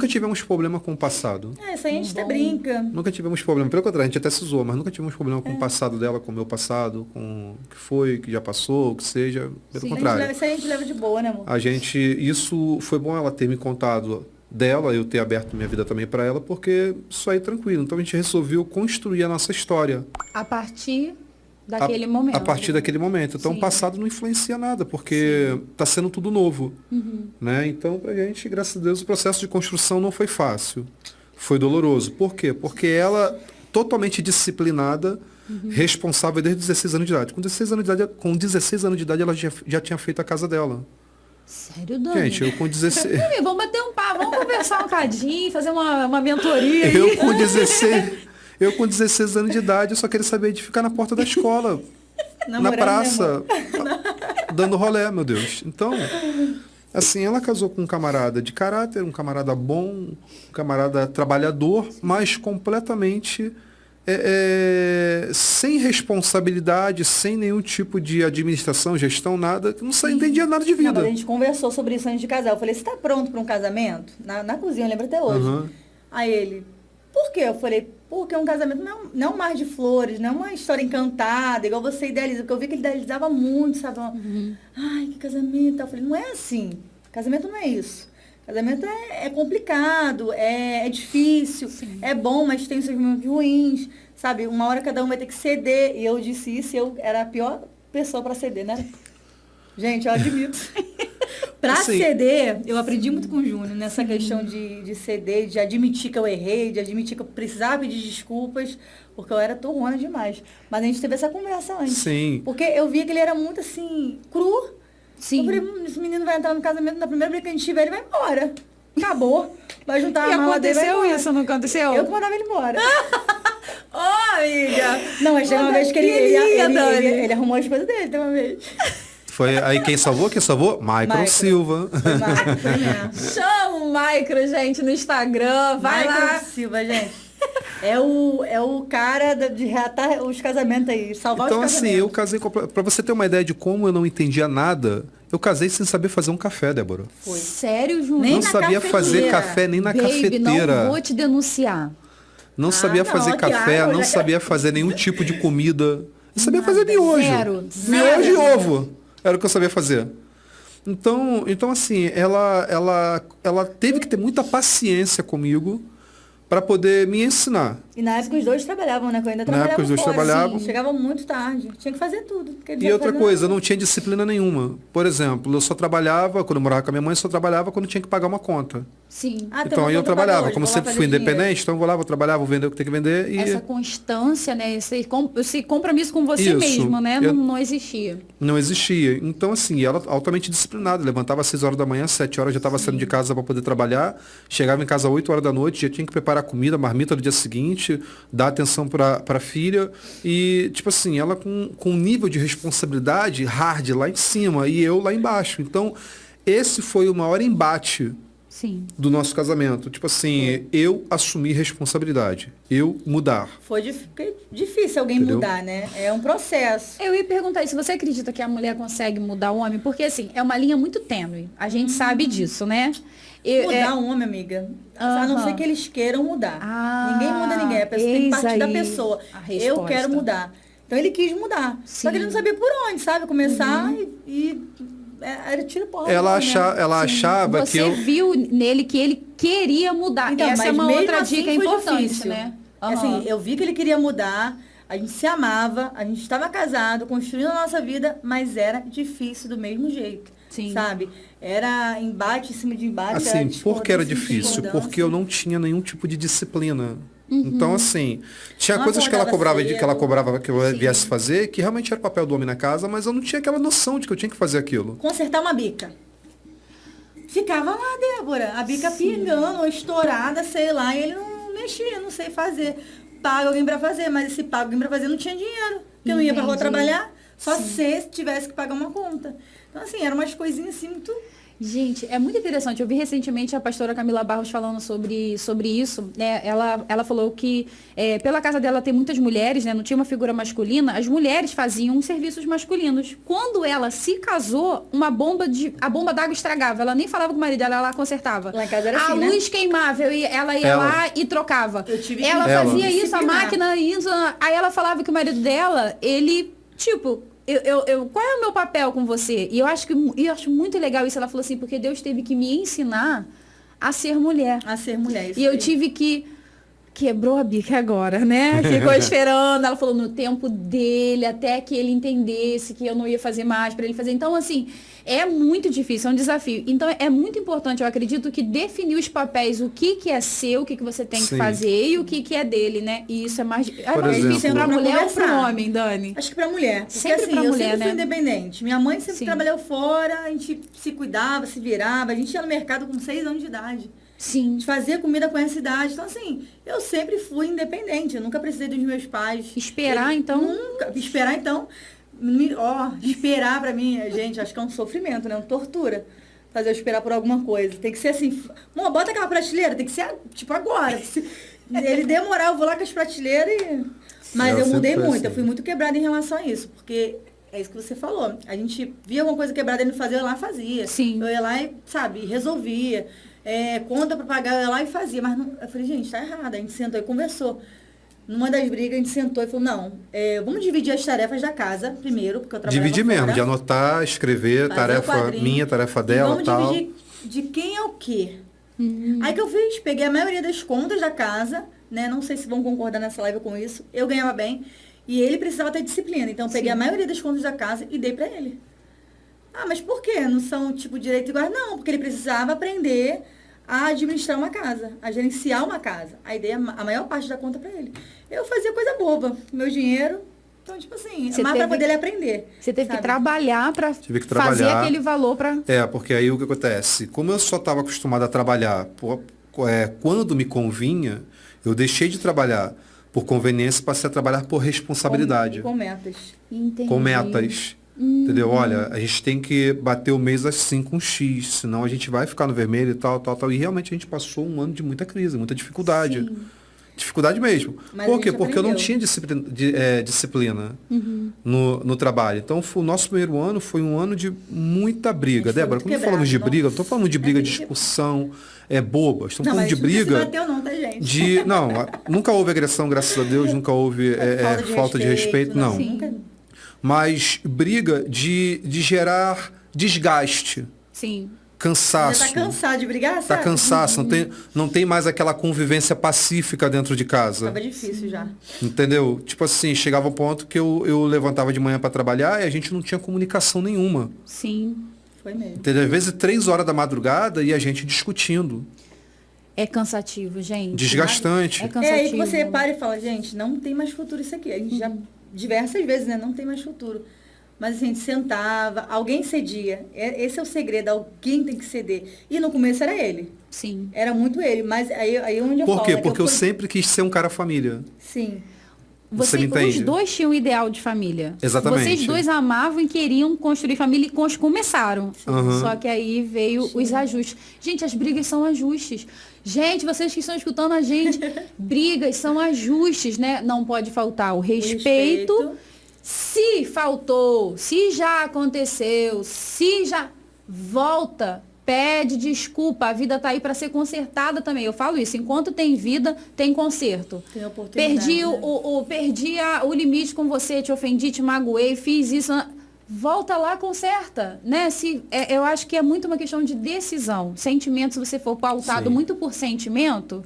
nunca tivemos problema com o passado. Isso aí a gente até brinca. Nunca tivemos problema. Pelo contrário, a gente até se zoou, mas nunca tivemos problema com o passado dela, com o meu passado, com o que foi, o que já passou, o que seja. Pelo contrário. Isso aí a gente leva de boa, né, amor? Isso foi bom ela ter me contado dela, eu ter aberto minha vida também para ela, porque isso aí tranquilo. Então a gente resolveu construir a nossa história. A partir daquele momento. A partir daquele momento. Então o passado não influencia nada, porque está sendo tudo novo. Né? Então, pra gente, graças a Deus, o processo de construção não foi fácil. Foi doloroso. Por quê? Porque ela, totalmente disciplinada, responsável desde 16 anos de idade. Com 16 anos de idade, ela já tinha feito a casa dela. Sério, Dani? Gente, eu com 16... Vamos bater um papo, vamos conversar um bocadinho, fazer uma mentoria aí. Eu com 16 anos de idade, eu só queria saber de ficar na porta da escola, na praça, dando rolé, meu Deus. Então, assim, ela casou com um camarada de caráter, um camarada bom, um camarada trabalhador, mas completamente sem responsabilidade, sem nenhum tipo de administração, gestão, nada, não entendia nada de vida. Não, mas a gente conversou sobre isso antes de casar. Eu falei, você está pronto para um casamento? Na cozinha, eu lembro até hoje. Aí ele, por quê? Eu falei, porque um casamento não é um mar de flores, não é uma história encantada, igual você idealiza. Porque eu vi que ele idealizava muito, sabe? Ai, que casamento. Eu falei, não é assim. Casamento não é isso. Casamento é complicado, é difícil, é bom, mas tem os seus momentos ruins, sabe? Uma hora cada um vai ter que ceder. E eu disse isso e eu era a pior pessoa para ceder, né? Gente, eu admito. Para ceder, eu aprendi muito com o Júnior nessa questão de ceder, de admitir que eu errei, de admitir que eu precisava pedir desculpas, porque eu era torrona demais. Mas a gente teve essa conversa antes. Sim. Porque eu via que ele era muito assim, cru. Sim. Eu falei, esse menino vai entrar no casamento, na primeira briga que a gente tiver, ele vai embora. Acabou. Vai juntar a mala dele, vai embora. Aconteceu isso, não aconteceu? Eu que mandava ele embora. Amiga! Não, mas teve uma vez que ele arrumou as coisas dele, tem uma vez. Foi aí quem salvou? Michael Silva. Chama o Michael, gente, no Instagram. Vai lá. Michael Silva, gente. É o cara de reatar os casamentos aí, salvar então, os casamentos. Então, assim, eu casei... Pra você ter uma ideia de como eu não entendia nada, eu casei sem saber fazer um café, Débora. Foi. Sério, Júnior? Nem não sabia fazer café nem na cafeteira. Não vou te denunciar. Não sabia fazer café, não sabia fazer nenhum tipo de comida. Eu sabia fazer miojo. Miojo e ovo. Era o que eu sabia fazer. Então assim, ela teve que ter muita paciência comigo para poder me ensinar. E na época os dois trabalhavam, né? Eu ainda trabalhava. Na época os dois trabalhavam. Chegavam muito tarde. Tinha que fazer tudo. E outra coisa, eu não tinha disciplina nenhuma. Por exemplo, eu só trabalhava, quando eu morava com a minha mãe, só trabalhava quando tinha que pagar uma conta. Sim. Então aí eu trabalhava. Como sempre fui independente, então eu vou lá, vou trabalhar, vou vender o que tem que vender. E... Essa constância, né? Esse compromisso com você mesmo, né? Não existia. Não existia. Então, assim, ela altamente disciplinada. Levantava às 6 horas da manhã, 7 horas já estava saindo de casa para poder trabalhar. Chegava em casa às 8 horas da noite, já tinha que preparar comida, marmita do dia seguinte, dar atenção para a filha. E, tipo assim, ela com um nível de responsabilidade hard lá em cima e eu lá embaixo. Então, esse foi o maior embate do nosso casamento. Tipo assim, eu assumir responsabilidade. Eu mudar. Foi difícil alguém mudar, né? É um processo. Eu ia perguntar se você acredita que a mulher consegue mudar o homem? Porque, assim, é uma linha muito tênue. A gente sabe disso, né? Mudar um homem, amiga. A não ser que eles queiram mudar. Ninguém muda ninguém. A pessoa tem que partir da pessoa. Eu quero mudar. Então ele quis mudar. Só que ele não sabia por onde, sabe? Começar era tiro porra. Ela achava que Você viu nele que ele queria mudar. Então, essa é uma outra dica importante, difícil, né? Assim, eu vi que ele queria mudar, a gente se amava, a gente estava casado, construindo a nossa vida, mas era difícil do mesmo jeito. Sim. Sabe? Era embate em cima de embate. Assim, por que era difícil? Porque eu não tinha nenhum tipo de disciplina. Então, assim, tinha coisas que ela cobrava que eu viesse fazer, que realmente era o papel do homem na casa, mas eu não tinha aquela noção de que eu tinha que fazer aquilo. Consertar uma bica. Ficava lá, Débora, a bica pingando, ou estourada, sei lá, e ele não mexia, não sei fazer. Paga alguém pra fazer, mas esse paga alguém pra fazer não tinha dinheiro. Porque eu não ia pra rua trabalhar, só se tivesse que pagar uma conta. Então, assim, eram umas coisinhas assim muito... Gente, é muito interessante. Eu vi recentemente a pastora Camila Barros falando sobre isso. Né? Ela falou que pela casa dela tem muitas mulheres, né? Não tinha uma figura masculina. As mulheres faziam serviços masculinos. Quando ela se casou, a bomba d'água estragava. Ela nem falava com o marido dela, ela consertava. Lá em casa era a assim, luz queimava, ela ia lá e trocava. Eu tive que ela Ela. fazia isso, a disciplinar. máquina, isso. Aí ela falava que o marido dela, ele, tipo... qual é o meu papel com você? E eu acho muito legal isso. Ela falou assim, porque Deus teve que me ensinar a ser mulher. A ser mulher, isso E eu aí. tive que... Quebrou a bica agora, né? Ficou esperando. Ela falou no tempo dele, até que ele entendesse que eu não ia fazer mais para ele fazer. Então, assim, é muito difícil, é um desafio. Então, é muito importante, eu acredito, que definir os papéis, o que é seu, o que você tem que Sim. fazer e o que é dele, né? E isso é mais difícil exemplo, para a pra mulher ou para o conversar. homem, Dani? Acho que pra mulher. Porque Sempre assim, pra eu mulher, sempre fui né? independente. Minha mãe sempre Sim. trabalhou fora, a gente se cuidava, se virava. A gente ia no mercado com 6 anos de idade. A Sim. gente fazia comida com essa idade. Então, assim, eu sempre fui independente. Eu nunca precisei dos meus pais. Esperar, então? Nunca. Esperar, então. Esperar pra mim, gente, acho que é um sofrimento, né? Uma tortura. Fazer eu esperar por alguma coisa. Tem que ser assim. Mô, bota aquela prateleira. Tem que ser, tipo, agora. Se ele demorar, eu vou lá com as prateleiras e... Mas Eu eu sempre mudei fui muito. assim. Eu fui muito quebrada em relação a isso. Porque é isso que você falou. A gente via alguma coisa quebrada ele não fazia, eu ia lá e fazia. Sim. Eu ia lá e, sabe, resolvia. Conta pra pagar, eu ia lá e fazia. Mas não, eu falei, gente, tá errado. A gente sentou e conversou. Numa das brigas, a gente sentou e falou, não, vamos dividir as tarefas da casa primeiro, porque eu trabalhava Dividir mesmo, fora. de anotar, escrever, Fazer o tarefa quadrinho. minha, tarefa E dela, vamos tal. dividir de quem é o quê. Aí que eu fiz, peguei a maioria das contas da casa, né? Não sei se vão concordar nessa live com isso. Eu ganhava bem. E ele precisava ter disciplina. Então, eu peguei a maioria das contas da casa e dei pra ele. Ah, mas por quê? Não são, tipo, direitos iguais? Não, porque ele precisava aprender a administrar uma casa, a gerenciar uma casa. Aí dei a maior parte da conta pra ele. Eu fazia coisa boba, meu dinheiro. Então, tipo assim, Você mais pra teve- poder ele aprender. Você teve que sabe? trabalhar para Tive que fazer trabalhar. aquele valor para... Porque aí o que acontece? Como eu só estava acostumado a trabalhar quando me convinha, eu deixei de trabalhar por conveniência e passei a trabalhar por responsabilidade. Com metas. Entendi. Com metas. Entendeu? Olha, a gente tem que bater o mês assim com X, senão a gente vai ficar no vermelho e tal, tal, tal. E realmente a gente passou um ano de muita crise, muita dificuldade. Sim. Dificuldade mesmo. Mas Por a quê? gente Porque eu não aprendeu. tinha disciplina no trabalho. Então, o nosso primeiro ano foi um ano de muita briga. A gente foi Débora, muito quando falamos de quebrado, briga, eu não nossa. estou falando de briga de terrível. discussão, bobas. Estamos Não, falando mas de isso não se briga bateu não, tá, gente? Não, nunca houve agressão, graças a Deus, nunca houve falta de respeito, não. Sim. Nunca. Mas briga de gerar desgaste, Sim. cansaço. Você tá cansado de brigar, Tá sabe? cansaço, não tem mais aquela convivência pacífica dentro de casa. Tava difícil já. Entendeu? Tipo assim, chegava um ponto que eu levantava de manhã para trabalhar e a gente não tinha comunicação nenhuma. Sim. Foi mesmo. Entendeu? Às vezes 3 horas da madrugada e a gente discutindo. É cansativo, gente. Desgastante. É É cansativo. aí que você para e fala, gente, não tem mais futuro isso aqui. A gente já, diversas vezes, né? Não tem mais futuro. Mas assim, a gente sentava, alguém cedia. Esse é o segredo, alguém tem que ceder. E no começo era ele. Sim. Era muito ele. Mas aí onde eu Por falo, quê? né, que Porque eu fui- sempre quis ser um cara família. Sim. Você me Os entende? dois tinham um ideal de família. Exatamente. Vocês dois amavam e queriam construir família e começaram. Uhum. Só que aí veio os ajustes. Gente, as brigas são ajustes. Gente, vocês que estão escutando a gente, brigas são ajustes, né? Não pode faltar o respeito. Se faltou, se já aconteceu, se já volta, pede desculpa. A vida tá aí para ser consertada também. Eu falo isso. Enquanto tem vida, tem conserto. Tem oportunidade. Perdi né? perdi o limite com você, te ofendi, te magoei, fiz isso. Volta lá, conserta, né? Eu acho que é muito uma questão de decisão. Sentimento, se você for pautado Sim. muito por sentimento,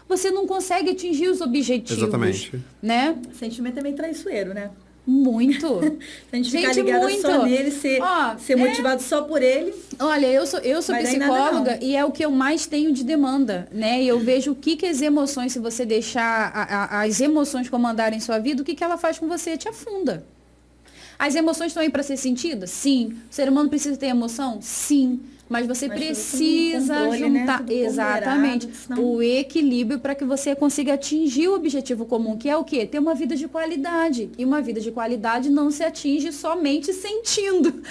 você não consegue atingir os objetivos. Exatamente. Né? Sentimento é meio traiçoeiro, né? Muito. Se a gente ficar Gente, ligada muito. só nele, ser motivado só por ele. Olha, eu sou Vai dar em nada, psicóloga não. e é o que eu mais tenho de demanda, né? E eu vejo o que as emoções, se você deixar as emoções comandarem sua vida, o que ela faz com você? Te afunda. As emoções estão aí para ser sentidas? Sim. O ser humano precisa ter emoção? Sim. Mas você Mas tudo com precisa controle, né? juntar Tudo exatamente ponderado, senão- o equilíbrio para que você consiga atingir o objetivo comum, que é o quê? Ter uma vida de qualidade. E uma vida de qualidade não se atinge somente sentindo.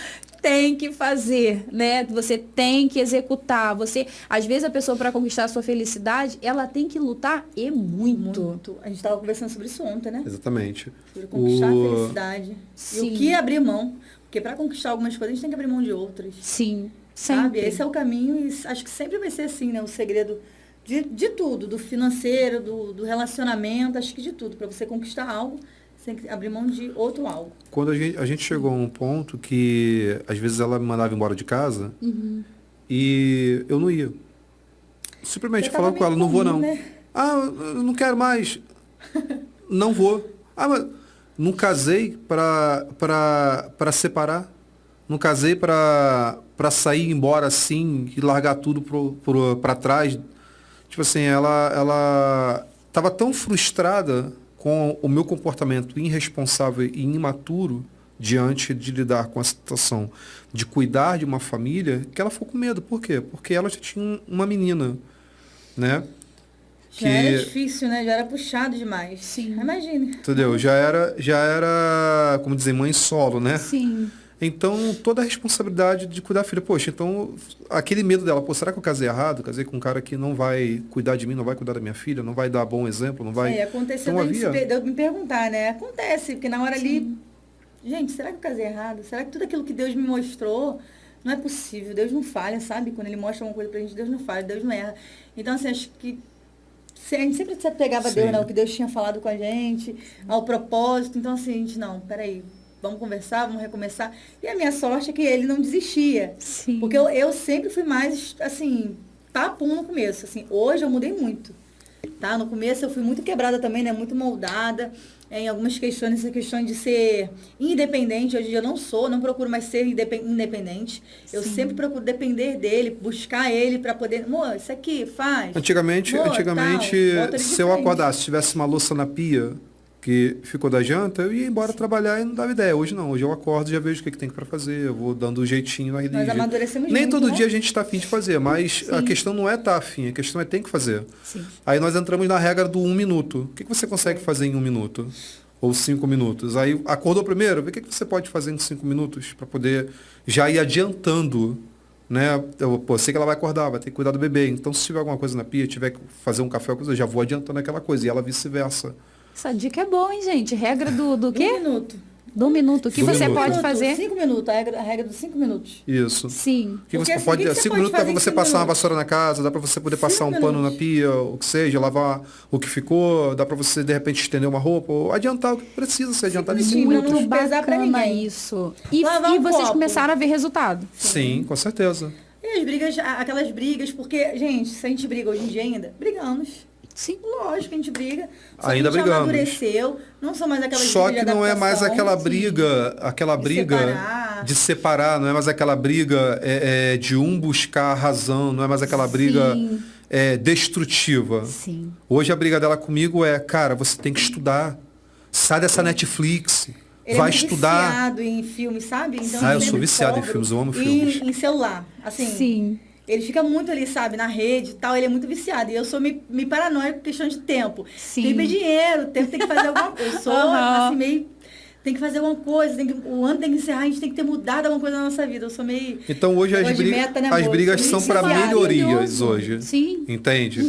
Tem que fazer, né? Você tem que executar. Você, às vezes a pessoa para conquistar a sua felicidade, ela tem que lutar e muito. Muito. A gente estava conversando sobre isso ontem, né? Exatamente. Sobre conquistar a felicidade. E Sim. o que abrir mão. Porque para conquistar algumas coisas, a gente tem que abrir mão de outras. Sim, Sabe? sempre. Esse é o caminho e acho que sempre vai ser assim, né? O segredo de tudo, do financeiro, do relacionamento, acho que de tudo. Para você conquistar algo, você tem que abrir mão de outro algo. Quando a gente chegou a um ponto que, às vezes, ela me mandava embora de casa e eu não ia. Simplesmente Já tava falava com ela, meio não vou comum, não. né? Ah, eu não quero mais. Não vou. Ah, mas não casei para separar. Não casei para sair embora assim e largar tudo para trás. Tipo assim, ela estava tão frustrada com o meu comportamento irresponsável e imaturo diante de lidar com a situação de cuidar de uma família, que ela ficou com medo. Por quê? Porque ela já tinha uma menina, né? Já era difícil, né? Já era puxado demais. Sim. Imagine. Entendeu? Já era, como dizer, mãe solo, né? Sim. Então, toda a responsabilidade de cuidar da filha. Poxa, então, aquele medo dela, pô, será que eu casei errado? Casei com um cara que não vai cuidar de mim, não vai cuidar da minha filha, não vai dar bom exemplo, não vai... Aconteceu Então, de eu me perguntar, né? Acontece, porque na hora ali, gente, será que eu casei errado? Será que tudo aquilo que Deus me mostrou não é possível? Deus não falha, sabe? Quando Ele mostra alguma coisa pra gente, Deus não falha, Deus não erra. Então, assim, acho que a gente sempre se apegava a Deus, Sim. né? O que Deus tinha falado com a gente, ao propósito. Então, assim, a gente, não, peraí, vamos conversar, vamos recomeçar. E a minha sorte é que ele não desistia. Sim. Porque eu sempre fui mais, assim, papum no começo. Assim, hoje eu mudei muito. Tá? No começo eu fui muito quebrada também, né? Muito moldada em algumas questões, essa questão de ser independente. Hoje em dia eu não procuro mais ser independente. Eu Sim. sempre procuro depender dele, buscar ele para poder, amor, isso aqui, faz. Antigamente, Amor, tal, bota ele de se eu frente. acordasse, tivesse uma louça na pia que ficou da janta, eu ia embora trabalhar e não dava ideia. Hoje não, hoje eu acordo e já vejo o que tem para fazer, eu vou dando um jeitinho ali. Nós amadurecemos Nem muito, todo né? dia a gente está afim de fazer, mas a questão não é estar afim, a questão é tem que fazer. Sim. Aí nós entramos na regra do 1 minuto. O que você consegue fazer em 1 minuto? Ou 5 minutos? Aí acordou primeiro, vê o que você pode fazer em 5 minutos para poder já ir adiantando, né? Eu sei que ela vai acordar, vai ter que cuidar do bebê. Então, se tiver alguma coisa na pia, tiver que fazer um café, eu já vou adiantando aquela coisa. E ela vice-versa. Essa dica é boa, hein, gente? Regra do quê? 1 minuto. Do minuto. O que Do você minuto. pode fazer? 5 minutos, a regra dos 5 minutos. Isso. Sim. Que Porque você assim, pode, o que que você 5 pode minutos dá fazer para em você 5 passar uma minutos? vassoura na casa, dá para você poder passar 5 um pano na minutos. pia, o que seja, lavar o que ficou, dá para você de repente estender uma roupa, ou adiantar o que precisa ser adiantado em 5 minutinhos, minutos. não pesar pra Bacana ninguém. isso. E Lavar um vocês copo. começaram a ver resultado. Sim, com certeza. E as brigas, aquelas brigas, porque, gente, se a gente briga hoje em dia ainda, brigamos. Sim. Lógico que a gente briga. Só Ainda que a gente brigamos. amadureceu, não são mais aquelas Só brigas que de não é mais adaptação, aquela de briga separar. de separar, não é mais aquela briga de um buscar a razão, não é mais aquela briga Sim. destrutiva. Sim. Hoje a briga dela comigo é, cara, você tem que estudar. Sai dessa Netflix. Ele Vai é muito estudar. viciado em filmes, sabe? Então, Ah, eu sempre sou viciado em cobro. filmes, eu amo E filmes. em celular, assim. Sim. Ele fica muito ali, sabe, na rede e tal, ele é muito viciado. E eu sou meio paranoica por questão de tempo. Sim. Tempo é dinheiro, o tempo tem que fazer alguma coisa. Eu sou, Aham. assim, meio... Tem que fazer alguma coisa, o ano tem que encerrar, a gente tem que ter mudado alguma coisa na nossa vida. Eu sou meio... Então hoje as Negócio de brigas, meta, né, as amor? brigas Sou são meio para viciada. melhorias Maravilhoso. hoje. Sim. Entende?